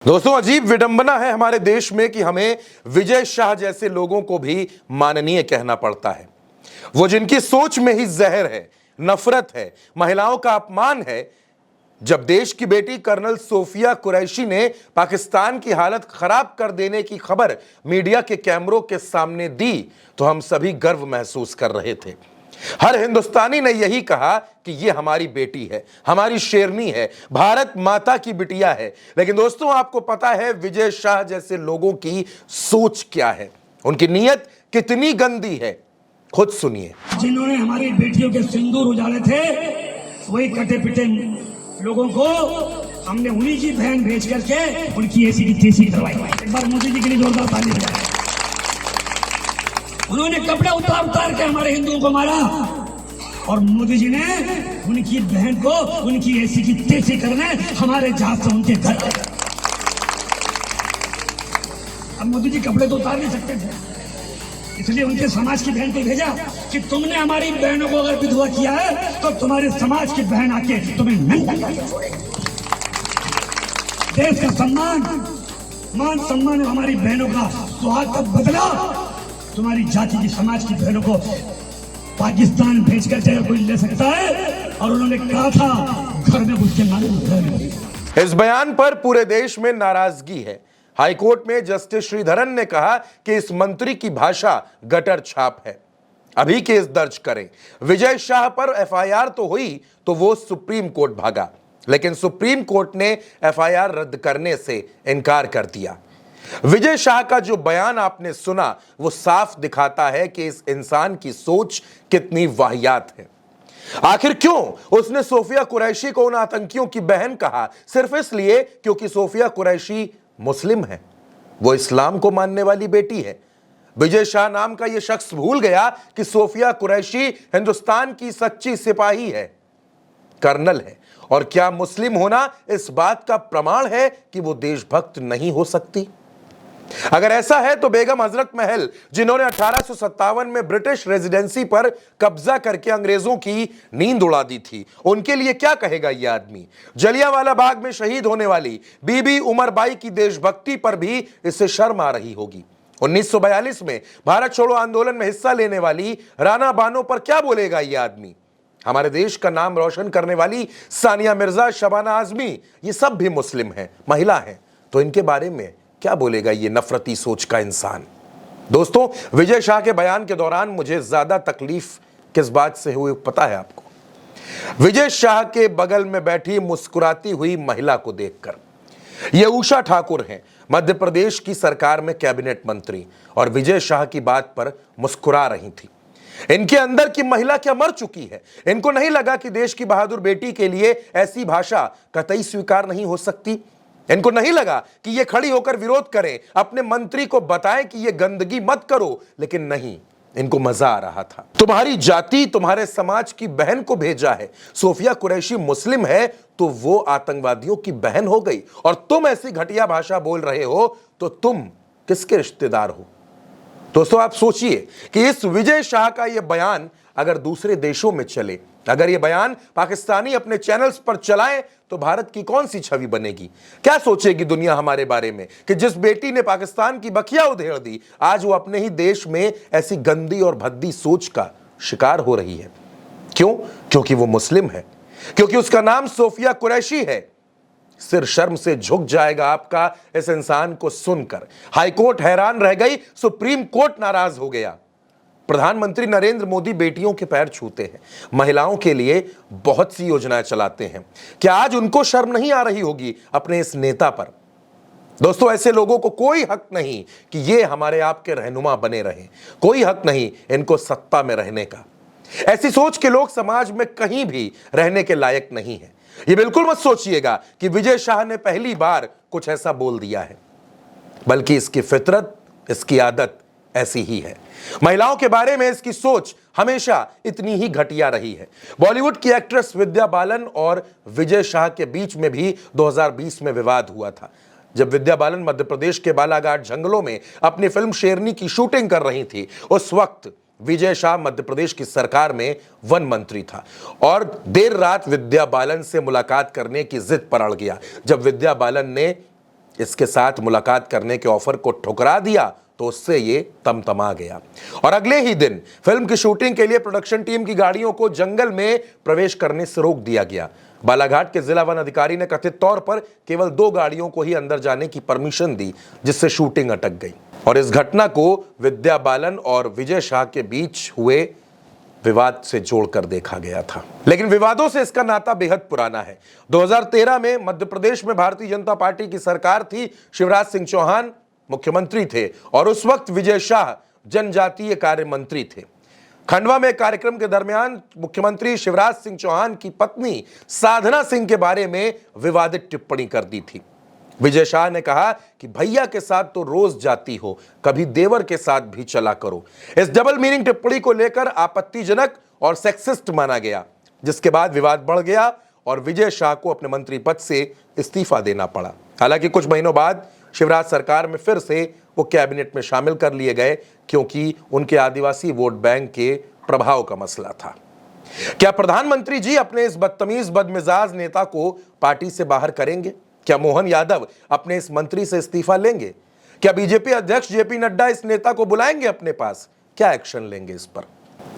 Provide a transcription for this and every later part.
दोस्तों, अजीब विडंबना है हमारे देश में कि हमें विजय शाह जैसे लोगों को भी माननीय कहना पड़ता है। वो जिनकी सोच में ही जहर है, नफरत है, महिलाओं का अपमान है। जब देश की बेटी कर्नल सोफिया कुरैशी ने पाकिस्तान की हालत खराब कर देने की खबर मीडिया के कैमरों के सामने दी तो हम सभी गर्व महसूस कर रहे थे। हर हिंदुस्तानी ने यही कहा कि ये हमारी बेटी है, हमारी शेरनी है, भारत माता की बिटिया है। लेकिन दोस्तों, आपको पता है विजय शाह जैसे लोगों की सोच क्या है, उनकी नीयत कितनी गंदी है? खुद सुनिए। जिन्होंने हमारी बेटियों के सिंदूर उजाड़े थे, वही कटे पिटे लोगों को हमने उन्हीं की बहन भेज करके उनकी ऐसी की तैसी करवाई। एक बार मोदी जी के लिए जोरदार ताली बजाएं। उन्होंने कपड़े उतार उतार के हमारे हिंदुओं को मारा और मोदी जी ने उनकी बहन को उनकी ऐसी की तैसी करने हमारे जहाज से उनके घर आए। अब मोदी जी कपड़े तो उतार नहीं सकते थे, इसलिए उनके समाज की बहन को भेजा कि तुमने हमारी बहनों को अगर विधवा किया है तो तुम्हारे समाज की बहन आके तुम्हें नंगा करके छोड़ेगी। देश का सम्मान, मान सम्मान हमारी बहनों का सुहाग का बदला तुम्हारी जाति की समाज की बहनों को पाकिस्तान भेजकर चाहे कोई ले सकता है। और उन्होंने कहा था घर में घुस के मारे। इस बयान पर पूरे देश में नाराजगी है। हाईकोर्ट में जस्टिस श्रीधरन ने कहा कि इस मंत्री की भाषा गटर छाप है। अभी केस दर्ज करें। विजय शाह पर एफआईआर तो हुई तो वो सुप्रीम कोर्ट भागा, लेकिन सुप्रीम कोर्ट ने एफआईआर रद्द करने से इनकार कर दिया। विजय शाह का जो बयान आपने सुना वो साफ दिखाता है कि इस इंसान की सोच कितनी वाहियात है। आखिर क्यों उसने सोफिया कुरैशी को उन आतंकियों की बहन कहा? सिर्फ इसलिए क्योंकि सोफिया कुरैशी मुस्लिम है, वो इस्लाम को मानने वाली बेटी है। विजय शाह नाम का यह शख्स भूल गया कि सोफिया कुरैशी हिंदुस्तान की सच्ची सिपाही है, कर्नल है। और क्या मुस्लिम होना इस बात का प्रमाण है कि वो देशभक्त नहीं हो सकती? अगर ऐसा है तो बेगम हजरत महल, जिन्होंने 1857 में ब्रिटिश रेजिडेंसी पर कब्जा करके अंग्रेजों की नींद उड़ा दी थी, उनके लिए क्या कहेगा यह आदमी? जलियांवाला बाग में शहीद होने वाली बीबी उमर बाई की देशभक्ति पर भी इसे शर्म आ रही होगी। 1942 में भारत छोड़ो आंदोलन में हिस्सा लेने वाली राणा बानो पर क्या बोलेगा यह आदमी? हमारे देश का नाम रोशन करने वाली सानिया मिर्जा, शबाना आजमी, ये सब भी मुस्लिम हैं, महिला हैं, तो इनके बारे में क्या बोलेगा ये नफरती सोच का इंसान? दोस्तों, विजय शाह के बयान के दौरान मुझे ज्यादा तकलीफ किस बात से हुई पता है आपको? विजय शाह के बगल में बैठी मुस्कुराती हुई महिला को देखकर। ये उषा ठाकुर हैं, मध्य प्रदेश की सरकार में कैबिनेट मंत्री, और विजय शाह की बात पर मुस्कुरा रही थी। इनके अंदर की महिला क्या मर चुकी है? इनको नहीं लगा कि देश की बहादुर बेटी के लिए ऐसी भाषा कतई स्वीकार नहीं हो सकती? इनको नहीं लगा कि ये खड़ी होकर विरोध करें, अपने मंत्री को बताएं कि ये गंदगी मत करो? लेकिन नहीं, इनको मजा आ रहा था। तुम्हारी जाति तुम्हारे समाज की बहन को भेजा है। सोफिया कुरैशी मुस्लिम है तो वो आतंकवादियों की बहन हो गई, और तुम ऐसी घटिया भाषा बोल रहे हो तो तुम किसके रिश्तेदार हो? दोस्तों, आप सोचिए कि इस विजय शाह का यह बयान अगर दूसरे देशों में चले, अगर यह बयान पाकिस्तानी अपने चैनल्स पर चलाएं, तो भारत की कौन सी छवि बनेगी? क्या सोचेगी दुनिया हमारे बारे में कि जिस बेटी ने पाकिस्तान की बखिया उधेड़ दी, आज वो अपने ही देश में ऐसी गंदी और भद्दी सोच का शिकार हो रही है। क्यों? क्योंकि वो मुस्लिम है, क्योंकि उसका नाम सोफिया कुरैशी है। सिर शर्म से झुक जाएगा आपका इस इंसान को सुनकर। हाईकोर्ट हैरान रह गई, सुप्रीम कोर्ट नाराज हो गया। प्रधानमंत्री नरेंद्र मोदी बेटियों के पैर छूते हैं, महिलाओं के लिए बहुत सी योजनाएं चलाते हैं। क्या आज उनको शर्म नहीं आ रही होगी अपने इस नेता पर? दोस्तों, ऐसे लोगों को कोई हक नहीं कि ये हमारे आपके रहनुमा बने रहें, कोई हक नहीं इनको सत्ता में रहने का। ऐसी सोच के लोग समाज में कहीं भी रहने के लायक नहीं है। ये बिल्कुल मत सोचिएगा कि विजय शाह ने पहली बार कुछ ऐसा बोल दिया है, बल्कि इसकी फितरत, इसकी आदत ऐसी ही है। महिलाओं के बारे में इसकी सोच हमेशा इतनी ही घटिया रही है। बॉलीवुड की एक्ट्रेस विद्या बालन और विजय शाह के बीच में भी 2020 में विवाद हुआ था। जब विद्या बालन मध्य प्रदेश के बालाघाट जंगलों में अपनी फिल्म शेरनी की शूटिंग कर रही थी, उस वक्त विजय शाह मध्य प्रदेश की सरकार में वन मंत्री था और देर रात विद्या बालन से मुलाकात करने की जिद पर अड़ गया। जब विद्या बालन ने इसके साथ मुलाकात करने के ऑफर को ठुकरा दिया तो उससे ये तमतमा गया और अगले ही दिन फिल्म की शूटिंग के लिए प्रोडक्शन टीम की गाड़ियों को जंगल में प्रवेश करने से रोक दिया गया। बालाघाट के जिला वन अधिकारी ने कथित तौर पर केवल 2 गाड़ियों को ही अंदर जाने की परमिशन दी, जिससे शूटिंग अटक गई और इस घटना को विद्या बालन और विजय शाह के बीच हुए विवाद से जोड़कर देखा गया था। लेकिन विवादों से इसका नाता बेहद पुराना है। 2013 में मध्य प्रदेश में भारतीय जनता पार्टी की सरकार थी। शिवराज सिंह चौहान मुख्यमंत्री थे और उस वक्त विजय शाह जनजातीय कार्य मंत्री थे। खंडवा में कार्यक्रम के दरमियान मुख्यमंत्री शिवराज सिंह चौहान की पत्नी साधना सिंह के बारे में विवादित टिप्पणी कर दी थी। विजय शाह ने कहा कि भैया के साथ तो रोज जाती हो, कभी देवर के साथ भी चला करो। इस डबल मीनिंग टिप्पणी को लेकर आपत्तिजनक और सेक्सिस्ट माना गया, जिसके बाद विवाद बढ़ गया और विजय शाह को अपने मंत्री पद से इस्तीफा देना पड़ा। हालांकि कुछ महीनों बाद शिवराज सरकार में फिर से वो कैबिनेट में शामिल कर लिए गए, क्योंकि उनके आदिवासी वोट बैंक के प्रभाव का मसला था। क्या प्रधानमंत्री जी अपने इस बदतमीज बदमिजाज नेता को पार्टी से बाहर करेंगे? क्या मोहन यादव अपने इस मंत्री से इस्तीफा लेंगे? क्या बीजेपी अध्यक्ष जेपी नड्डा इस नेता को बुलाएंगे अपने पास? क्या एक्शन लेंगे इस पर?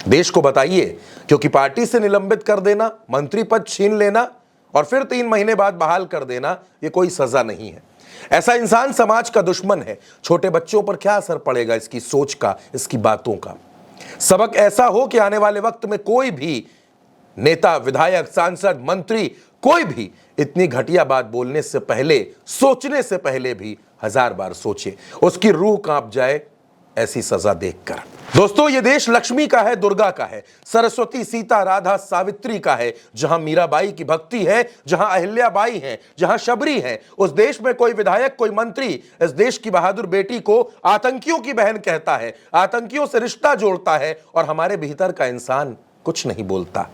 देश को बताइए, क्योंकि पार्टी से निलंबित कर देना, मंत्री पद छीन लेना और फिर 3 महीने बाद बहाल कर देना, ये कोई सजा नहीं है। ऐसा इंसान समाज का दुश्मन है। छोटे बच्चों पर क्या असर पड़ेगा इसकी सोच का, इसकी बातों का? सबक ऐसा हो कि आने वाले वक्त में कोई भी नेता, विधायक, सांसद, मंत्री, कोई भी इतनी घटिया बात बोलने से पहले, सोचने से पहले भी 1000 बार सोचे, उसकी रूह कांप जाए ऐसी सजा देखकर। दोस्तों, ये देश लक्ष्मी का है, दुर्गा का है, सरस्वती, सीता, राधा, सावित्री का है। जहां मीराबाई की भक्ति है, जहां अहिल्याबाई है, जहां शबरी है, उस देश में कोई विधायक, कोई मंत्री इस देश की बहादुर बेटी को आतंकियों की बहन कहता है, आतंकियों से रिश्ता जोड़ता है और हमारे भीतर का इंसान कुछ नहीं बोलता।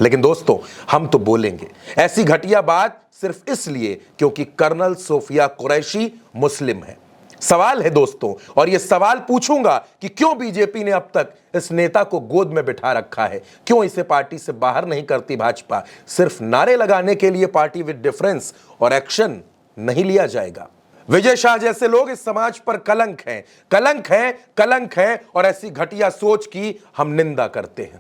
लेकिन दोस्तों, हम तो बोलेंगे ऐसी घटिया बात सिर्फ इसलिए क्योंकि कर्नल सोफिया कुरैशी मुस्लिम है। सवाल है दोस्तों, और यह सवाल पूछूंगा कि क्यों बीजेपी ने अब तक इस नेता को गोद में बिठा रखा है? क्यों इसे पार्टी से बाहर नहीं करती भाजपा? सिर्फ नारे लगाने के लिए पार्टी विद डिफरेंस और एक्शन नहीं लिया जाएगा? विजय शाह जैसे लोग इस समाज पर कलंक हैं, कलंक हैं, कलंक हैं और ऐसी घटिया सोच की हम निंदा करते हैं।